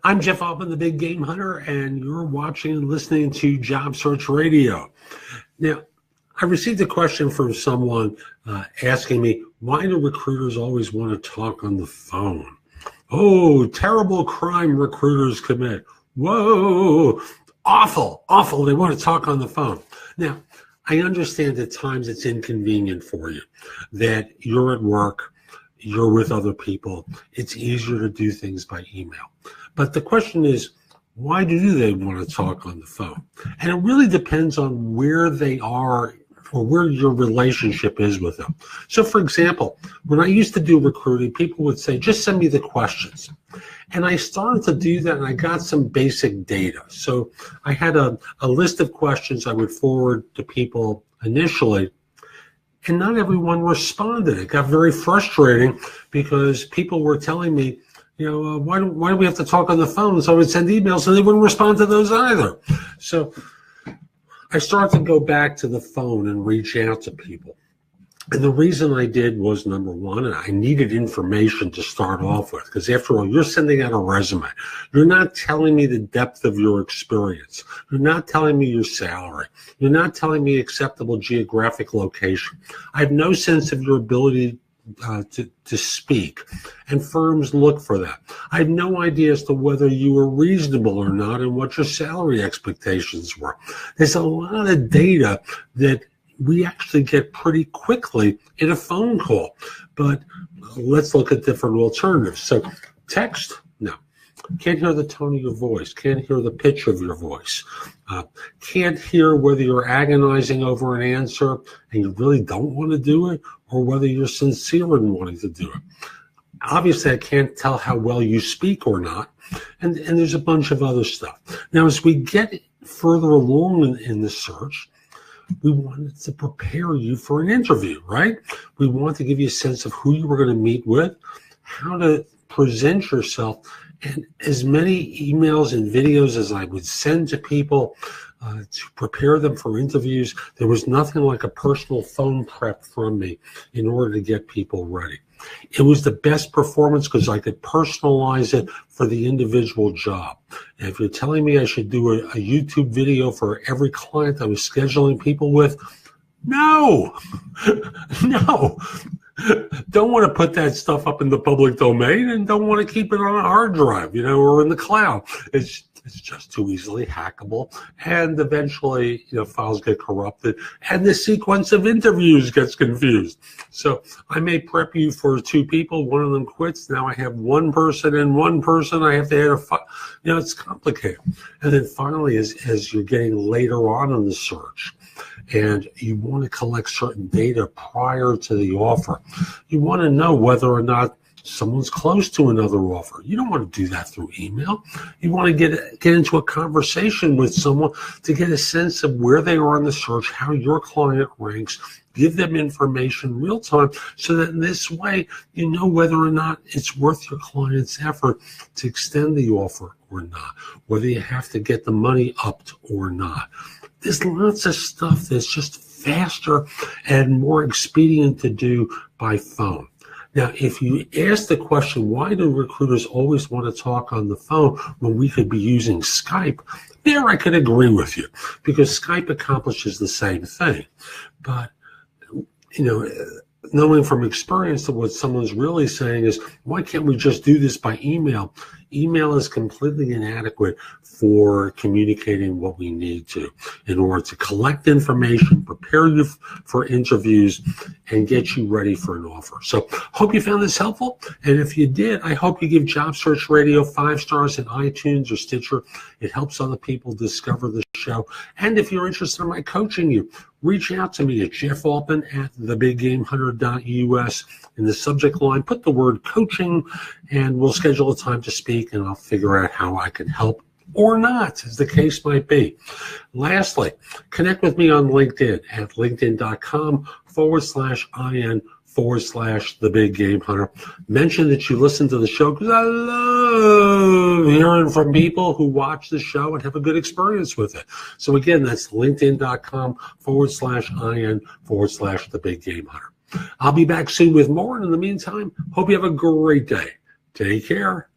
I'm Jeff Altman, the Big Game Hunter, and you're watching and listening to Job Search Radio. Now, I received a question from someone asking me, why do recruiters always want to talk on the phone? Oh, terrible crime recruiters commit. Whoa, awful. They want to talk on the phone. Now, I understand at times it's inconvenient for you, that you're at work, you're with other people. It's easier to do things by email. But the question is, why do they want to talk on the phone? And it really depends on where they are or where your relationship is with them. So, for example, when I used to do recruiting, people would say, just send me the questions. And I started to do that, and I got some basic data. So I had a list of questions I would forward to people initially, and not everyone responded. It got very frustrating because people were telling me, why do we have to talk on the phone? So I would send emails and they wouldn't respond to those either. So I started to go back to the phone and reach out to people. And the reason I did was, number one, I needed information to start off with, because after all, you're sending out a resume. You're not telling me the depth of your experience. You're not telling me your salary. You're not telling me acceptable geographic location. I have no sense of your ability to speak, and firms look for that. I have no idea as to whether you were reasonable or not and what your salary expectations were. There's a lot of data that we actually get pretty quickly in a phone call, but let's look at different alternatives. So text, no. Can't hear the tone of your voice, can't hear the pitch of your voice, can't hear whether you're agonizing over an answer and you really don't want to do it, or whether you're sincere in wanting to do it. Obviously, I can't tell how well you speak or not, and there's a bunch of other stuff. Now, as we get further along in the search, we wanted to prepare you for an interview, right? We want to give you a sense of who you were going to meet with, how to present yourself, and as many emails and videos as I would send to people to prepare them for interviews, there was nothing like a personal phone prep from me in order to get people ready. It was the best performance because I could personalize it for the individual job. And if you're telling me I should do a YouTube video for every client I was scheduling people with, no. Don't want to put that stuff up in the public domain, and don't want to keep it on a hard drive, or in the cloud. It's just too easily hackable, and eventually, files get corrupted, and the sequence of interviews gets confused. So I may prep you for two people, one of them quits. Now I have one person and one person. I have to add it's complicated. And then finally, as you're getting later on in the search, and you want to collect certain data prior to the offer, you want to know whether or not someone's close to another offer. You don't want to do that through email. You want to get into a conversation with someone to get a sense of where they are in the search, how your client ranks, give them information real time, so that in this way, you know whether or not it's worth your client's effort to extend the offer or not, whether you have to get the money upped or not. There's lots of stuff that's just faster and more expedient to do by phone. Now, if you ask the question, why do recruiters always want to talk on the phone when we could be using Skype? There I could agree with you, because Skype accomplishes the same thing. But, knowing from experience that what someone's really saying is, why can't we just do this by email? Email is completely inadequate for communicating what we need to in order to collect information, prepare you for interviews, and get you ready for an offer. So hope you found this helpful. And if you did, I hope you give Job Search Radio 5 stars in iTunes or Stitcher. It helps other people discover the show. And if you're interested in my coaching you, reach out to me at jeffaltman@thebiggamehunter.us. In the subject line, put the word coaching, and we'll schedule a time to speak, and I'll figure out how I can help or not, as the case might be. Lastly, connect with me on LinkedIn at linkedin.com/IN/The Big Game Hunter. Mention that you listen to the show, because I love hearing from people who watch the show and have a good experience with it. So again, that's linkedin.com/IN/The Big Game Hunter. I'll be back soon with more, and in the meantime, hope you have a great day. Take care.